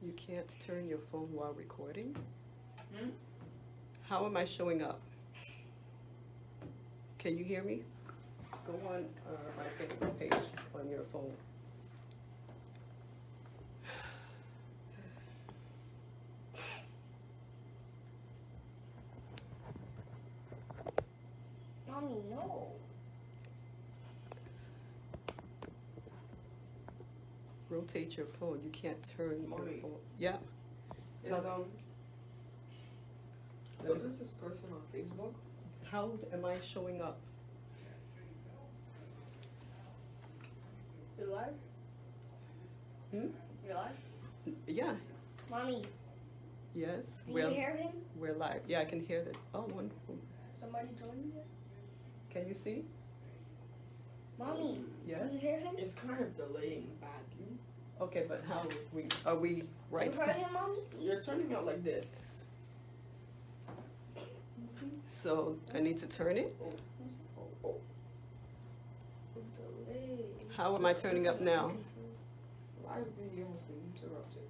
You can't turn your phone while recording? Hmm? How am I showing up? Can you hear me? Go on my Facebook page on your phone. Mommy, no. Rotate your phone. You can't turn your Mommy. phone. Yeah. So this is person on Facebook? How am I showing up? You're live? Hmm? You're live? Yeah. Mommy, Yes. do you hear him? We're live. Yeah, I can hear that. Oh, wonderful. Somebody joined you? Can you see? Mommy, Yeah. can you hear him? It's kind of delaying badly. Okay, but how are we right? You heard him, Mommy? You're turning out like this. So I need to turn it? Oh. Delay. How am I turning up now? Live video has been interrupted.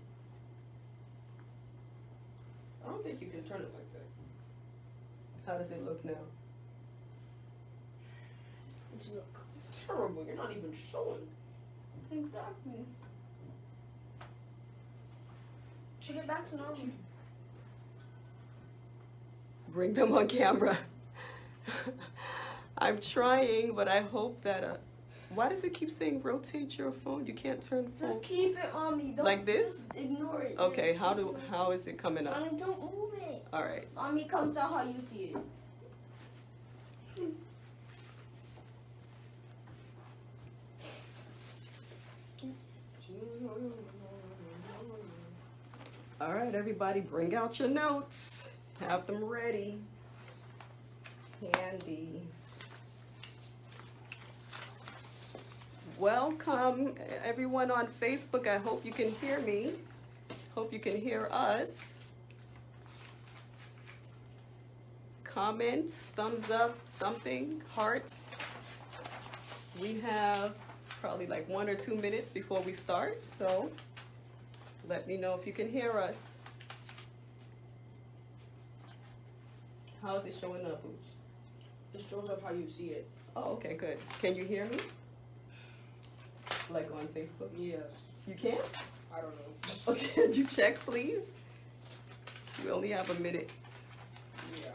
I don't think you can turn it like that. How does it look now? Did you look? Terrible, you're not even showing. Exactly. Should get back to normal. Bring them on camera. I'm trying, but I hope that. Why does it keep saying rotate your phone? You can't turn phone. Just keep it, Mommy. Don't Like this? Just ignore it. Okay, Just how keep it. how is it coming up? Mommy, don't move it. All right. Mommy, comes out how you see it. All right, everybody, bring out your notes. Have them ready. Handy. Welcome, everyone on Facebook. I hope you can hear me. Hope you can hear us. Comments, thumbs up, something, hearts. We have probably like 1 or 2 minutes before we start, so let me know if you can hear us. How is it showing up, Ooch? It shows up how you see it. Oh, okay, good. Can you hear me? Like on Facebook? Yes. You can't? I don't know. Okay, could you check, please? We only have a minute. Yeah.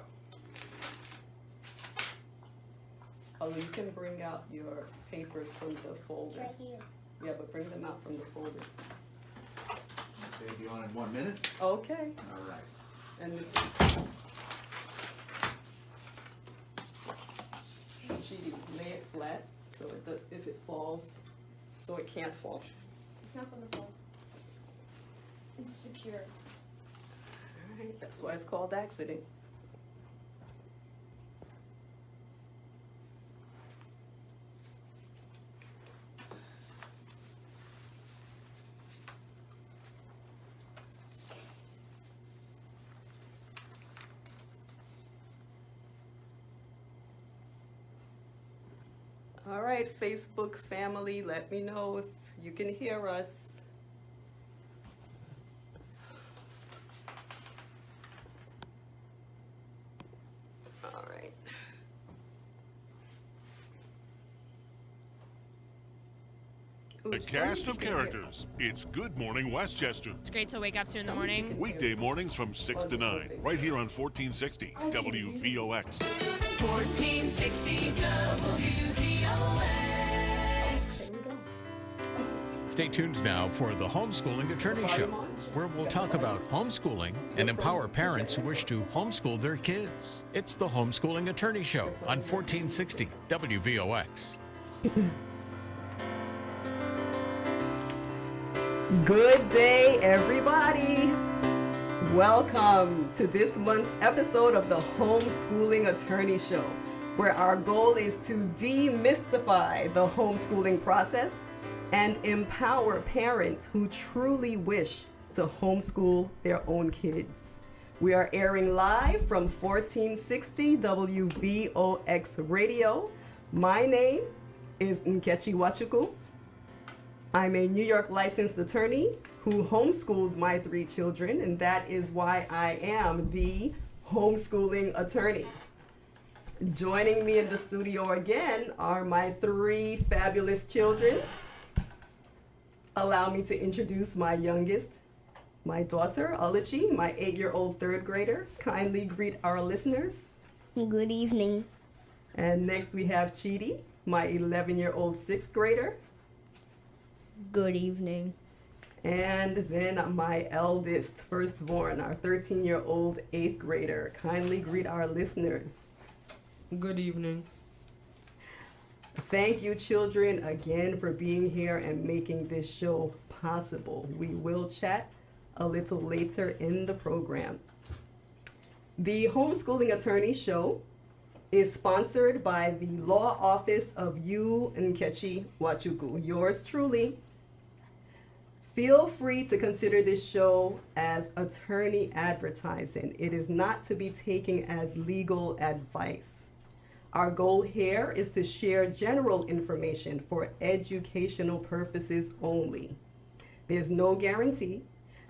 Although you can bring out your papers from the folder. Right here. Yeah, but bring them out from the folder. Okay, be on in 1 minute. Okay. All right. And this one. Judy, lay it flat so it does, if it falls, so it can't fall. It's not gonna fall. It's secure. All right, that's why it's called accident. All right, Facebook family, let me know if you can hear us. All right. A cast of characters. It's Good Morning Westchester. It's great to wake up to in the morning. Weekday mornings from 6 to 9, right here on 1460 WVOX. 1460 WVOX. Stay tuned now for the Homeschooling Attorney Show, where we'll talk about homeschooling and empower parents who wish to homeschool their kids. It's the Homeschooling Attorney Show on 1460 WVOX. Good day, everybody. Welcome to this month's episode of the Homeschooling Attorney Show, where our goal is to demystify the homeschooling process and empower parents who truly wish to homeschool their own kids. We are airing live from 1460 WVOX Radio. My name is u.nkechitv. I'm a New York licensed attorney who homeschools my 3 children, and that is why I am the homeschooling attorney. Joining me in the studio again are my 3 fabulous children. Allow me to introduce my youngest, my daughter, Oluchi, my 8-year-old 3rd grader. Kindly greet our listeners. Good evening. And next we have Chidi, my 11-year-old 6th grader. Good evening. And then my eldest, firstborn, our 13-year-old 8th grader. Kindly greet our listeners. Good evening. Thank you, children, again for being here and making this show possible. We will chat a little later in the program. The Homeschooling Attorney Show is sponsored by the Law Office of u.nkechitv, yours truly. Feel free to consider this show as attorney advertising. It is not to be taken as legal advice. Our goal here is to share general information for educational purposes only. There's no guarantee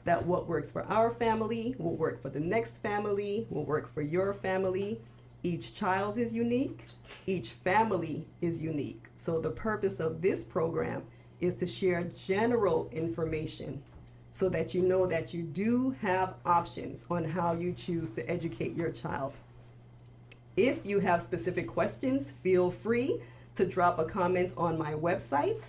that what works for our family will work for the next family, will work for your family. Each child is unique. Each family is unique. So the purpose of this program is to share general information so that you know that you do have options on how you choose to educate your child. If you have specific questions, feel free to drop a comment on my website.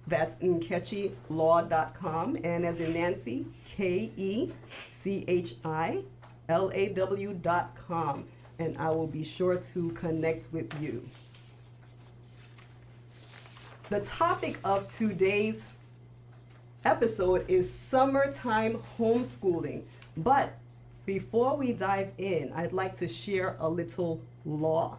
That's nkechitlaw.com, and as in Nancy, KECHILAW.com, and I will be sure to connect with you. The topic of today's episode is summertime homeschooling, but before we dive in, I'd like to share a little law.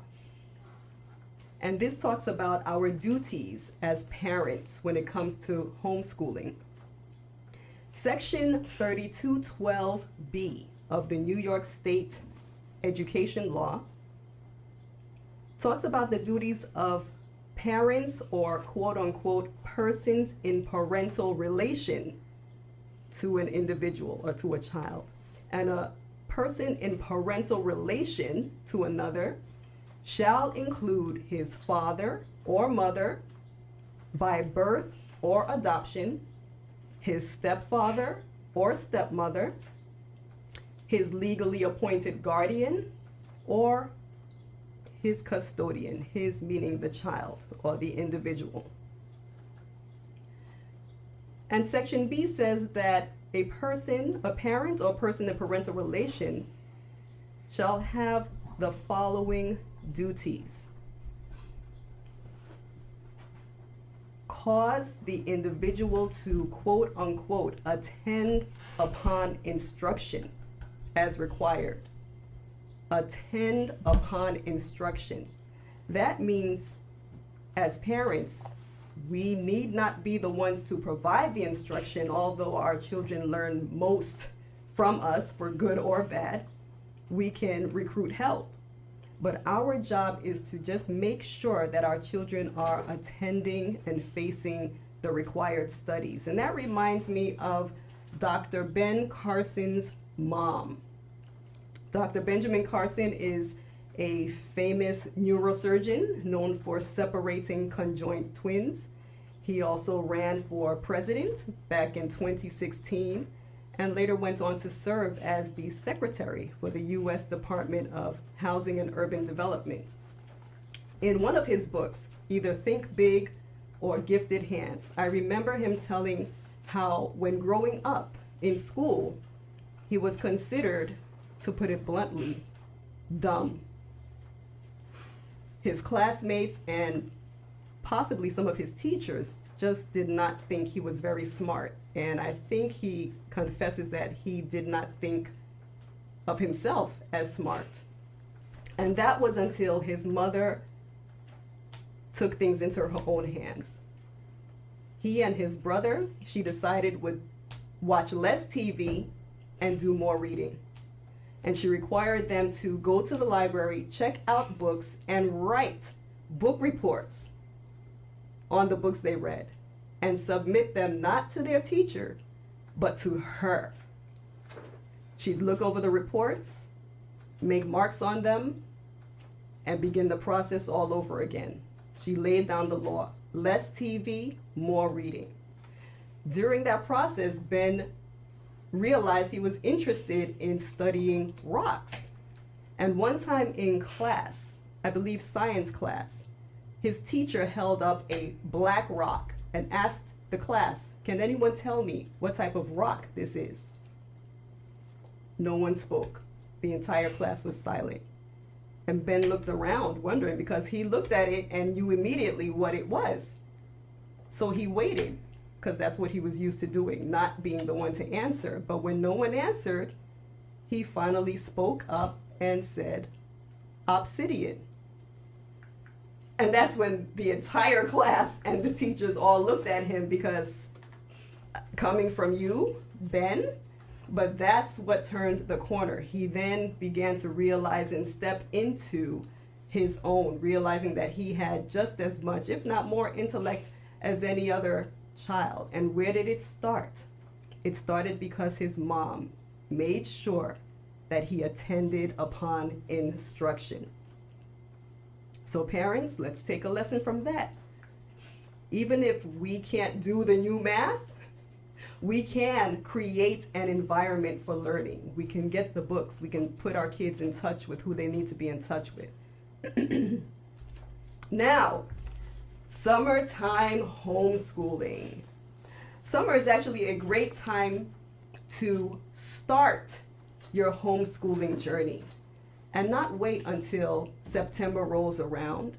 And this talks about our duties as parents when it comes to homeschooling. Section 3212B of the New York State Education Law talks about the duties of parents or quote-unquote persons in parental relation to an individual or to a child. And a person in parental relation to another shall include his father or mother by birth or adoption, his stepfather or stepmother, his legally appointed guardian, or his custodian, his meaning the child or the individual. And Section B says that a person, a parent or person in parental relation shall have the following duties. Cause the individual to quote unquote attend upon instruction as required. Attend upon instruction. That means as parents, we need not be the ones to provide the instruction, although our children learn most from us for good or bad. We can recruit help. But our job is to just make sure that our children are attending and facing the required studies. And that reminds me of Dr. Ben Carson's mom. Dr. Benjamin Carson is a famous neurosurgeon known for separating conjoined twins. He also ran for president back in 2016 and later went on to serve as the secretary for the U.S. Department of Housing and Urban Development. In one of his books, either Think Big or Gifted Hands, I remember him telling how when growing up in school, he was considered, to put it bluntly, dumb. His classmates and possibly some of his teachers just did not think he was very smart. And I think he confesses that he did not think of himself as smart. And that was until his mother took things into her own hands. He and his brother, she decided, would watch less TV and do more reading. And she required them to go to the library, check out books, and write book reports on the books they read. and submit them not to their teacher, but to her. She'd look over the reports, make marks on them, and begin the process all over again. She laid down the law: less TV, more reading. During that process, Ben realized he was interested in studying rocks. And one time in class, I believe science class, his teacher held up a black rock and asked the class, "Can anyone tell me what type of rock this is?" No one spoke. The entire class was silent. And Ben looked around, wondering, because he looked at it and knew immediately what it was. So he waited, because that's what he was used to doing, not being the one to answer. But when no one answered, he finally spoke up and said, "Obsidian." And that's when the entire class and the teachers all looked at him, because coming from you, Ben, but that's what turned the corner. He then began to realize and step into his own, realizing that he had just as much, if not more, intellect as any other child. And where did it start? It started because his mom made sure that he attended upon instruction. So parents, let's take a lesson from that. Even if we can't do the new math, we can create an environment for learning. We can get the books. We can put our kids in touch with who they need to be in touch with. Now, summertime homeschooling. Summer is actually a great time to start your homeschooling journey and not wait until September rolls around.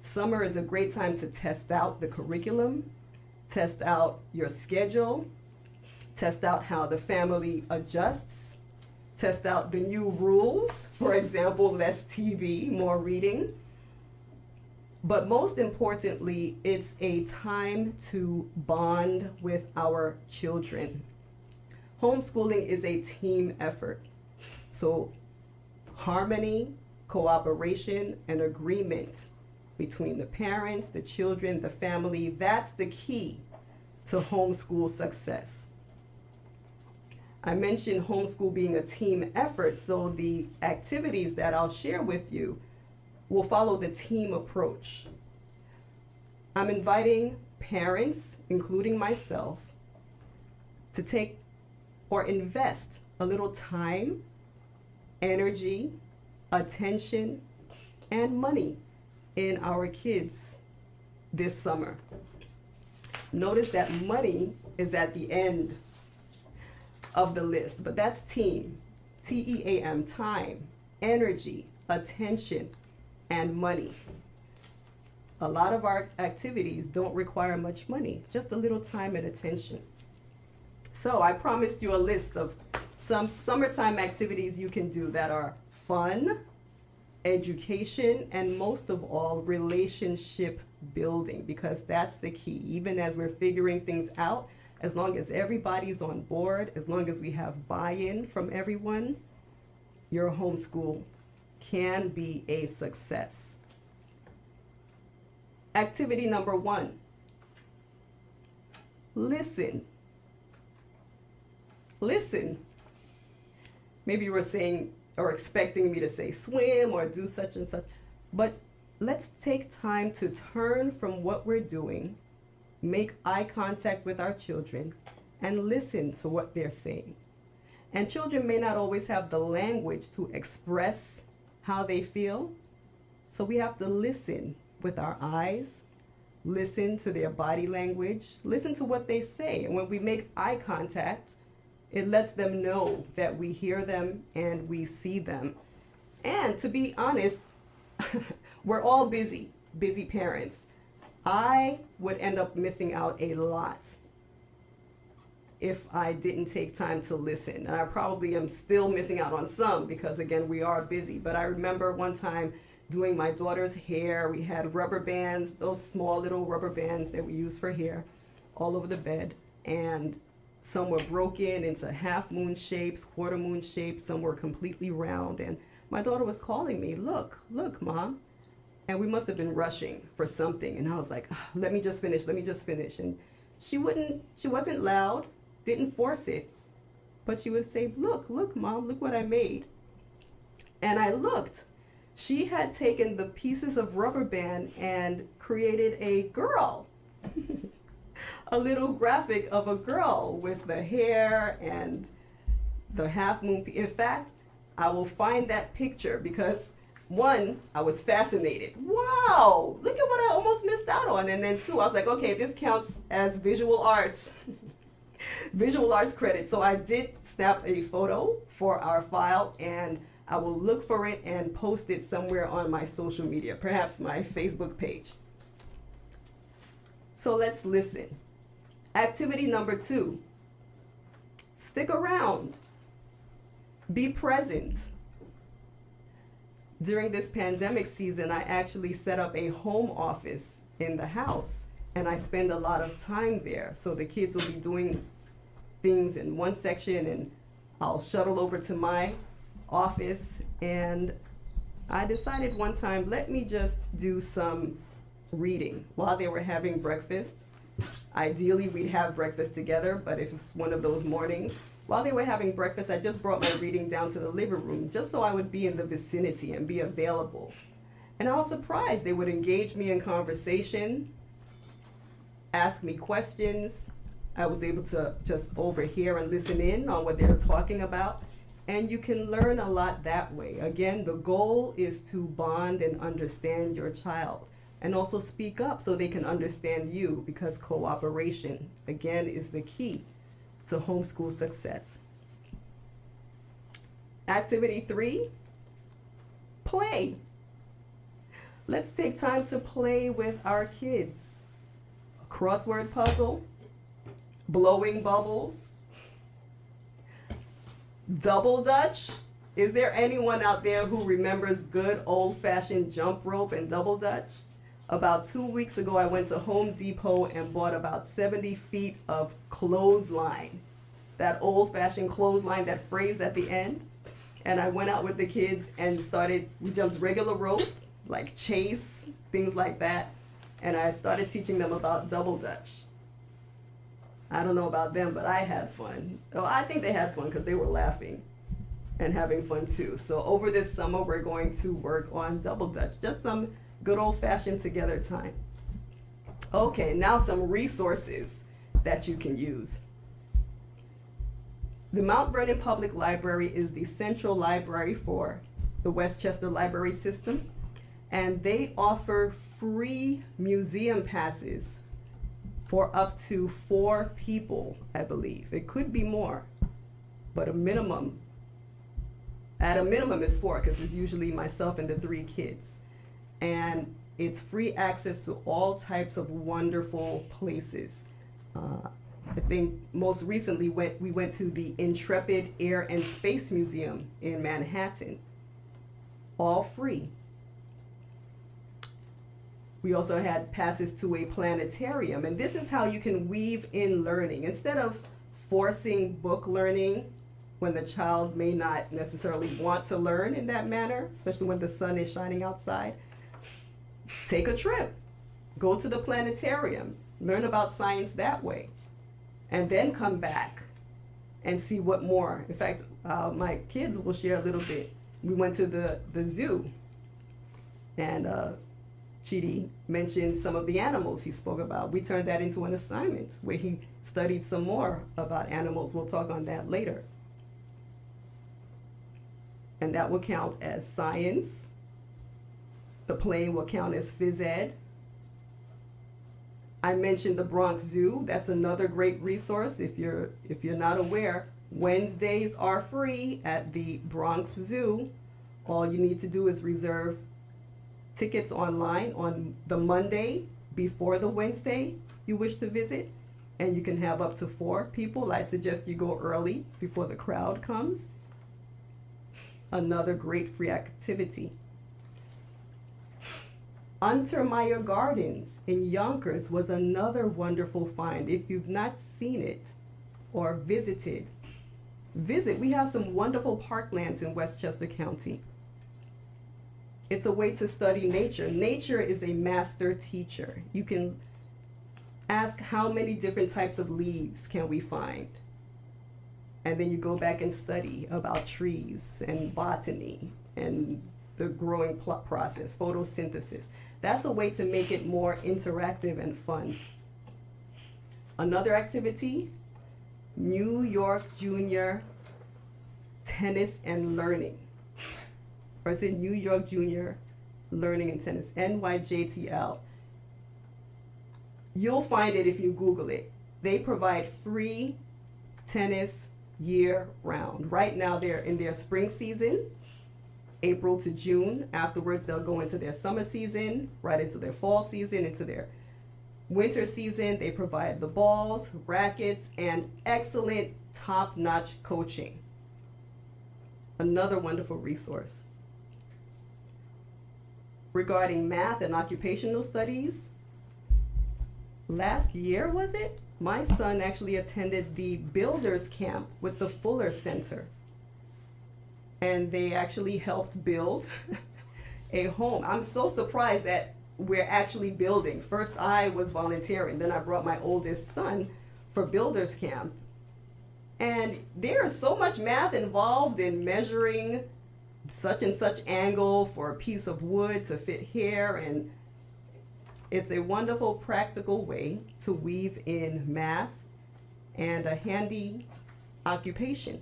Summer is a great time to test out the curriculum, test out your schedule, test out how the family adjusts, test out the new rules. For example, less TV, more reading. But most importantly, it's a time to bond with our children. Homeschooling is a team effort. So harmony, cooperation, and agreement between the parents, the children, the family, that's the key to homeschool success. I mentioned homeschool being a team effort, so the activities that I'll share with you will follow the team approach. I'm inviting parents, including myself, to take or invest a little time, energy, attention, and money in our kids this summer. Notice that money is at the end of the list, but that's team, T-E-A-M, time, energy, attention, and money. A lot of our activities don't require much money, just a little time and attention. So I promised you a list of some summertime activities you can do that are fun, education, and most of all, relationship building, because that's the key. Even as we're figuring things out, as long as everybody's on board, as long as we have buy-in from everyone, your homeschool can be a success. Activity number 1, listen. Listen. Maybe you were saying or expecting me to say swim or do such and such, but let's take time to turn from what we're doing, make eye contact with our children, and listen to what they're saying. And children may not always have the language to express how they feel, so we have to listen with our eyes, listen to their body language, listen to what they say. And when we make eye contact, it lets them know that we hear them and we see them. And to be honest, we're all busy parents. I would end up missing out a lot if I didn't take time to listen. And I probably am still missing out on some because, again, we are busy. But I remember one time doing my daughter's hair. We had rubber bands, those small little rubber bands that we use for hair, all over the bed. And some were broken into half moon shapes, quarter moon shapes. Some were completely round. And my daughter was calling me, look, Mom. And we must have been rushing for something. And I was like, let me just finish. And she wasn't loud, didn't force it, but she would say, look, Mom, look what I made. And I looked. She had taken the pieces of rubber band and created a girl. A little graphic of a girl with the hair and the half moon. In fact, I will find that picture because one, I was fascinated. Wow, look at what I almost missed out on. And then two, I was like, okay, this counts as visual arts. Visual arts credit. So I did snap a photo for our file, and I will look for it and post it somewhere on my social media, perhaps my Facebook page. So let's listen. Activity number 2, stick around, be present. During this pandemic season, I actually set up a home office in the house, and I spend a lot of time there. So the kids will be doing things in one section, and I'll shuttle over to my office. And I decided one time, let me just do some reading while they were having breakfast. Ideally, we'd have breakfast together, but if it's one of those mornings, while they were having breakfast, I just brought my reading down to the living room just so I would be in the vicinity and be available. And I was surprised. They would engage me in conversation, ask me questions. I was able to just overhear and listen in on what they were talking about. And you can learn a lot that way. Again, the goal is to bond and understand your child, and also speak up so they can understand you, because cooperation, again, is the key to homeschool success. Activity 3, play. Let's take time to play with our kids. A crossword puzzle, blowing bubbles, double dutch. Is there anyone out there who remembers good old-fashioned jump rope and double dutch? About 2 weeks ago, I went to Home Depot and bought about 70 feet of clothesline, that old-fashioned clothesline, that phrase at the end. And I went out with the kids and we jumped regular rope, like chase, things like that. And I started teaching them about double dutch. I don't know about them, but I had fun. Oh, I think they had fun because they were laughing and having fun too. So over this summer, we're going to work on double dutch, just some good old-fashioned together time. Okay, now some resources that you can use. The Mount Vernon Public Library is the central library for the Westchester Library System, and they offer free museum passes for up to 4 people, I believe. It could be more, but at a minimum is 4, because it's usually myself and the 3 kids. And it's free access to all types of wonderful places. I think most recently we went to the Intrepid Air and Space Museum in Manhattan, all free. We also had passes to a planetarium, and this is how you can weave in learning. Instead of forcing book learning when the child may not necessarily want to learn in that manner, especially when the sun is shining outside, take a trip, go to the planetarium, learn about science that way, and then come back and see what more. In fact, my kids will share a little bit. We went to the zoo, and Chidi mentioned some of the animals he spoke about. We turned that into an assignment where he studied some more about animals. We'll talk on that later. And that will count as science. The play will count as phys ed. I mentioned the Bronx Zoo. That's another great resource. If you're not aware, Wednesdays are free at the Bronx Zoo. All you need to do is reserve tickets online on the Monday before the Wednesday you wish to visit, and you can have up to 4 people. I suggest you go early before the crowd comes. Another great free activity. Untermeyer Gardens in Yonkers was another wonderful find. If you've not seen it or visit. We have some wonderful parklands in Westchester County. It's a way to study nature. Nature is a master teacher. You can ask how many different types of leaves can we find? And then you go back and study about trees and botany and the growing process, photosynthesis. That's a way to make it more interactive and fun. Another activity, New York Junior Tennis and Learning. Or is it New York Junior Learning and Tennis, NYJTL. You'll find it if you Google it. They provide free tennis year round. Right now they're in their spring season, April to June. Afterwards they'll go into their summer season, right into their fall season, into their winter season. They provide the balls, rackets, and excellent top-notch coaching. Another wonderful resource. Regarding math and occupational studies, last year, was it? My son actually attended the Builders Camp with the Fuller Center. And they actually helped build a home. I'm so surprised that we're actually building. First I was volunteering, then I brought my oldest son for Builders Camp. And there is so much math involved in measuring such and such angle for a piece of wood to fit here, and it's a wonderful practical way to weave in math and a handy occupation.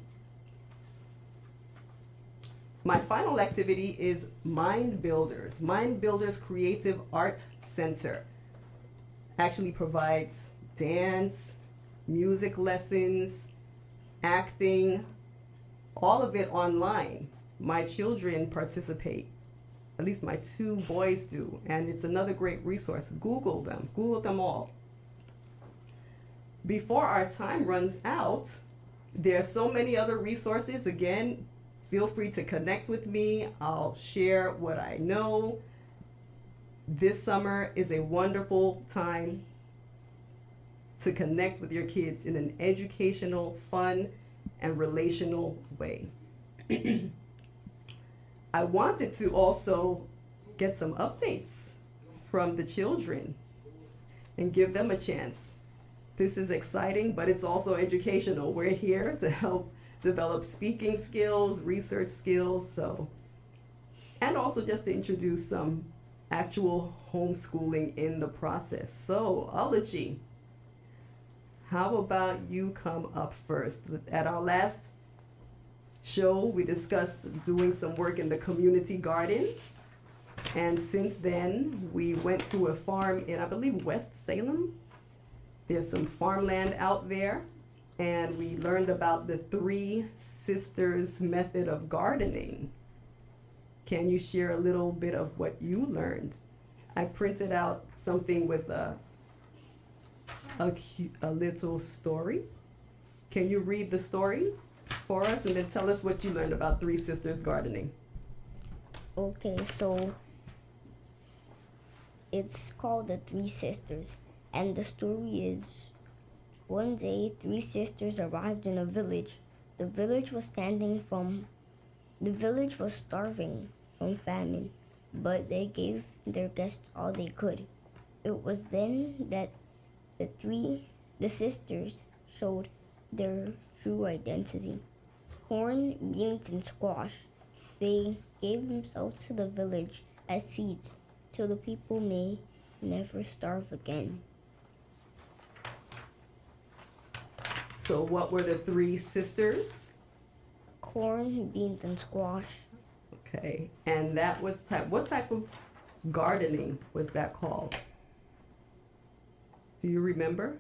My final activity is Mind Builders. Mind Builders Creative Art Center actually provides dance, music lessons, acting, all of it online. My children participate. At least my two boys do, and it's another great resource. Google them all. Before our time runs out, there are so many other resources. Again, feel free to connect with me. I'll share what I know. This summer is a wonderful time to connect with your kids in an educational, fun, and relational way. I wanted to also get some updates from the children and give them a chance. This is exciting, but it's also educational. We're here to help develop speaking skills, research skills, and also just to introduce some actual homeschooling in the process. So, Ology, how about you come up first? At our last show, we discussed doing some work in the community garden. And since then, we went to a farm in, I believe, West Salem. There's some farmland out there. And we learned about the Three Sisters method of gardening. Can you share a little bit of what you learned? I printed out something with a little story. Can you read the story for us and then tell us what you learned about Three Sisters gardening? Okay, so it's called The Three Sisters, and the story is, one day 3 sisters arrived in a village. The village was starving from famine, but they gave their guests all they could. It was then that the sisters showed their true identity. Corn, beans, and squash. They gave themselves to the village as seeds, so the people may never starve again. So what were the 3 sisters? Corn, beans, and squash. Okay, and that was what type of gardening was that called? Do you remember?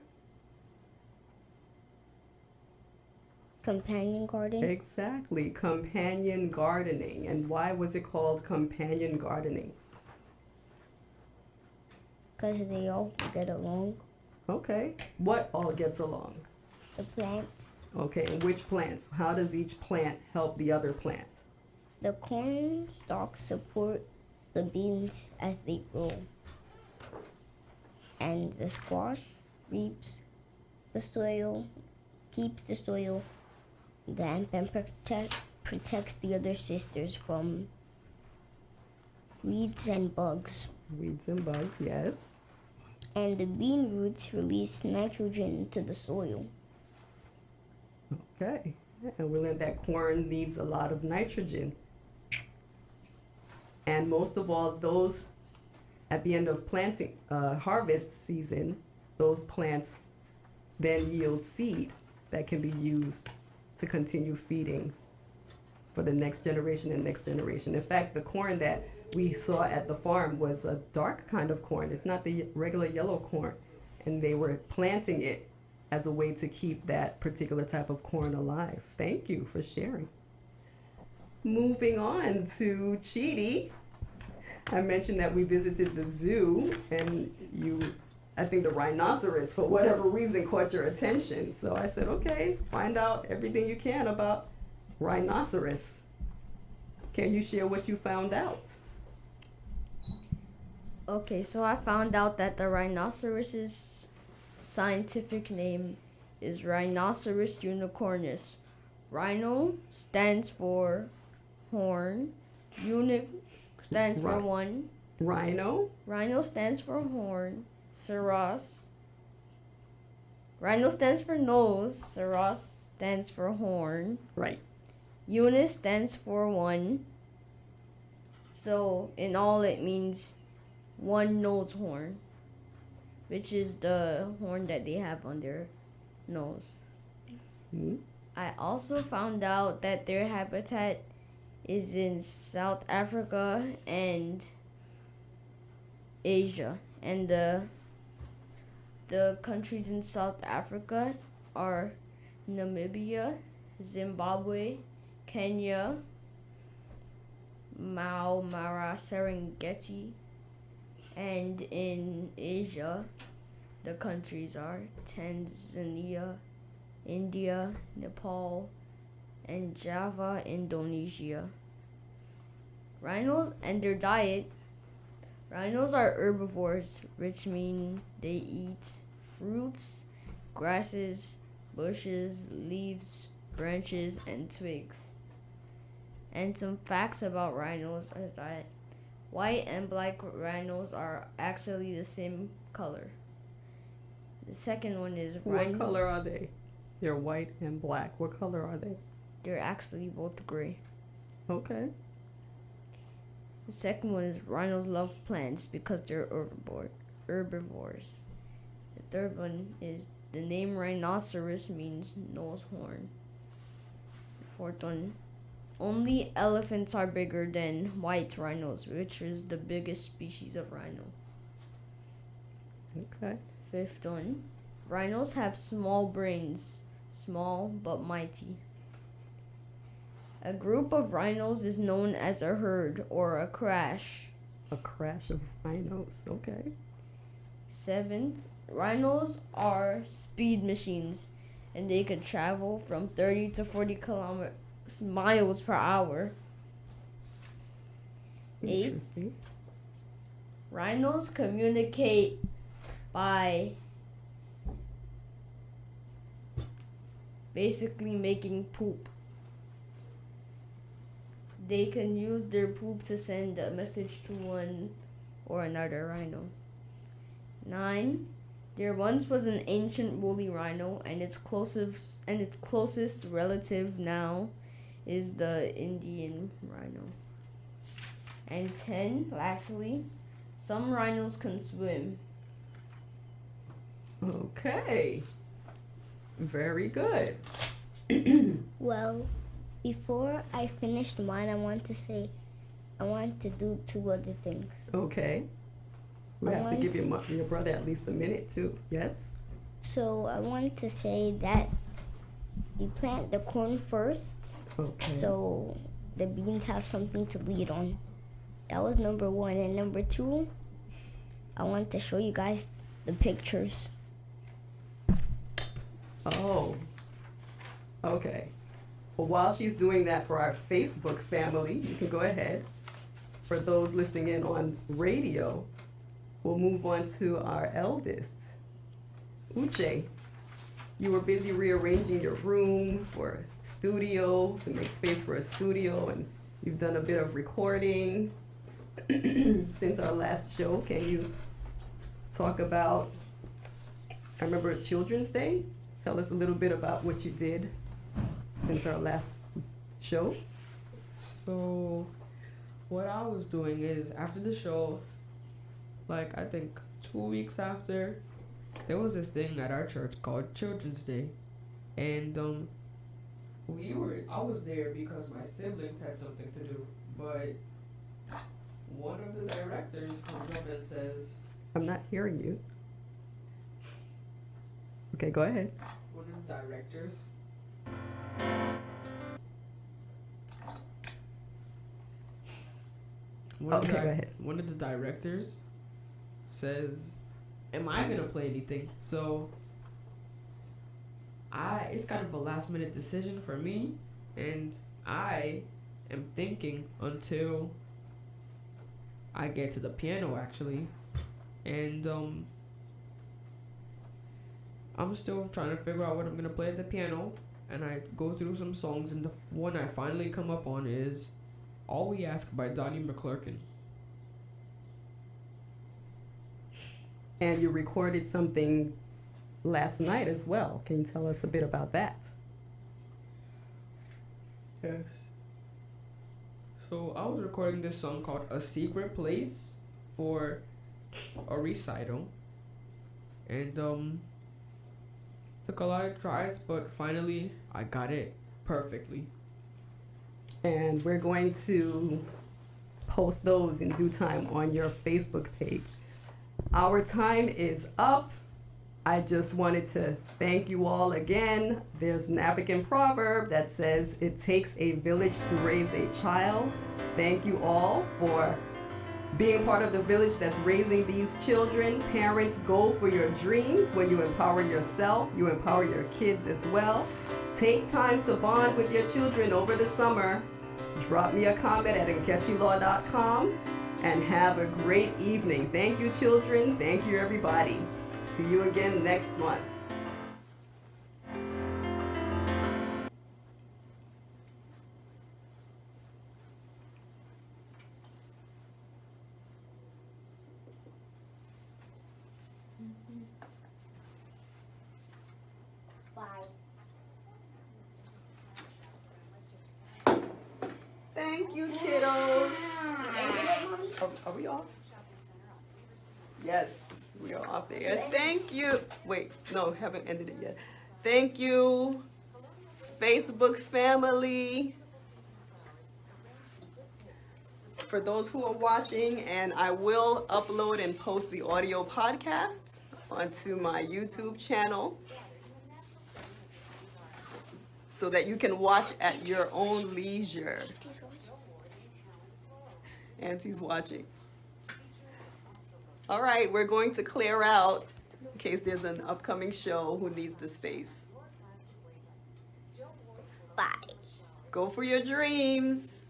Companion garden? Exactly, companion gardening. And why was it called companion gardening? Because they all get along. Okay, what all gets along? The plants. Okay, and which plants? How does each plant help the other plant? The corn stalks support the beans as they grow. And the squash keeps the soil damp and protects the other sisters from weeds and bugs. Weeds and bugs, yes. and the bean roots release nitrogen to the soil. Okay. And we learned that corn needs a lot of nitrogen. And most of all, those at the end of planting, harvest season, those plants then yield seed that can be used to continue feeding for the next generation and next generation. In fact, the corn that we saw at the farm was a dark kind of corn. It's not the regular yellow corn. And they were planting it as a way to keep that particular type of corn alive. Thank you for sharing. Moving on to Chidi. I mentioned that we visited the zoo, and I think the rhinoceros, for whatever reason, caught your attention. So I said, okay, find out everything you can about rhinoceros. Can you share what you found out? Okay, so I found out that the rhinoceros's scientific name is Rhinoceros unicornis. Rhino stands for horn. Stands for one. Rhino? Rhino stands for horn. Rhino stands for nose. Saros stands for horn. Right. Unis stands for one. So in all it means one nose horn, which is the horn that they have on their nose. Mm-hmm. I also found out that their habitat is in South Africa and Asia, and the countries in South Africa are Namibia, Zimbabwe, Kenya, Mara, Serengeti, and in Asia the countries are Tanzania, India, Nepal, and Java, Indonesia. Rhinos and their diet. Rhinos are herbivores, which mean they eat fruits, grasses, bushes, leaves, branches, and twigs. And some facts about rhinos is that white and black rhinos are actually the same color. The second one is What color are they? They're white and black. What color are they? They're actually both gray. Okay. The second one is rhinos love plants because they're herbivores. The third one is the name rhinoceros means nose horn. The fourth one, only elephants are bigger than white rhinos, which is the biggest species of rhino. Okay. Fifth one, rhinos have small brains, small but mighty. A group of rhinos is known as a herd or a crash. A crash of rhinos. Okay. Seventh, rhinos are speed machines, and they can travel from 30 to 40 miles per hour. Eighth, Interesting. rhinos communicate by basically making poop. They can use their poop to send a message to one or another rhino. 9. There once was an ancient woolly rhino, and its closest relative now is the Indian rhino. And 10, lastly, some rhinos can swim. Okay. Very good. Well, before I finished mine, I want to do 2 other things. Okay. We have to give your brother at least a minute too. Yes? So I want to say that you plant the corn first, Okay. so the beans have something to lead on. That was number 1. And number 2, I want to show you guys the pictures. Oh. Okay. Well, while she's doing that for our Facebook family, you can go ahead. For those listening in on radio, we'll move on to our eldest. Uche, you were busy rearranging your room for studio, to make space for a studio, and you've done a bit of recording since our last show. Can you talk about, I remember Children's Day. Tell us a little bit about what you did since our last show. So, what I was doing is after the show, like I think 2 weeks after, there was this thing at our church called Children's Day, and I was there because my siblings had something to do, but one of the directors comes up and says, I'm not hearing you. Okay, go ahead. one of the directors Okay, go ahead. One of the directors says, am I gonna play anything? So it's kind of a last minute decision for me, and I am thinking until I get to the piano actually, and I'm still trying to figure out what I'm gonna play at the piano, and I go through some songs, and the one I finally come up on is All We Ask by Donnie McClurkin. And you recorded something last night as well. Can you tell us a bit about that? Yes. So I was recording this song called A Secret Place for a recital, and took a lot of tries, but finally I got it perfectly. And we're going to post those in due time on your Facebook page. Our time is up. I just wanted to thank you all again. There's an African proverb that says, it takes a village to raise a child. Thank you all for being part of the village that's raising these children. Parents, go for your dreams. When you empower yourself, you empower your kids as well. Take time to bond with your children over the summer. Drop me a comment at nkechitv.com and have a great evening. Thank you, children. Thank you, everybody. See you again next month. Bye. Thank you, kiddos. Are we off? Yes, we are off there. Thank you. Wait, no, haven't ended it yet. Thank you, Facebook family, for those who are watching, and I will upload and post the audio podcasts onto my YouTube channel so that you can watch at your own leisure. Auntie's watching. All right, we're going to clear out in case there's an upcoming show who needs the space. Bye. Go for your dreams.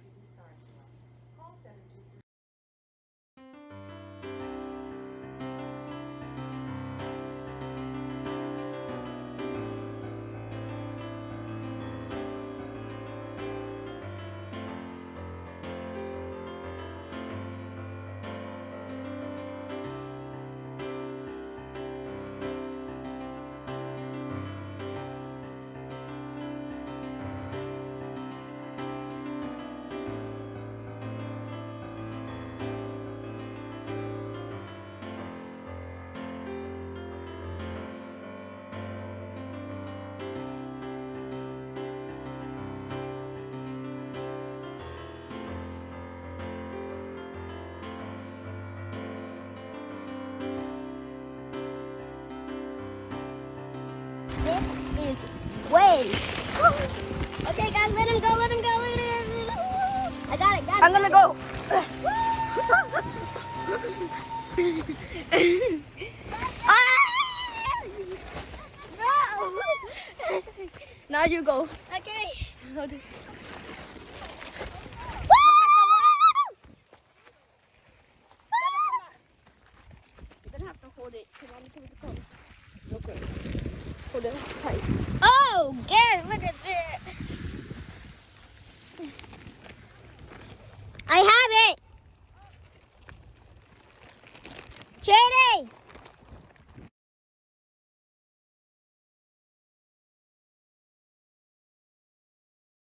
This is way. Okay, guys, let him go, let him go, let him go. I got it, I'm gonna go. No! Now you go. Okay. I'll do- You're gonna have to hold it because I'm going to come. Okay. Hold it tight. Oh, Gary, look at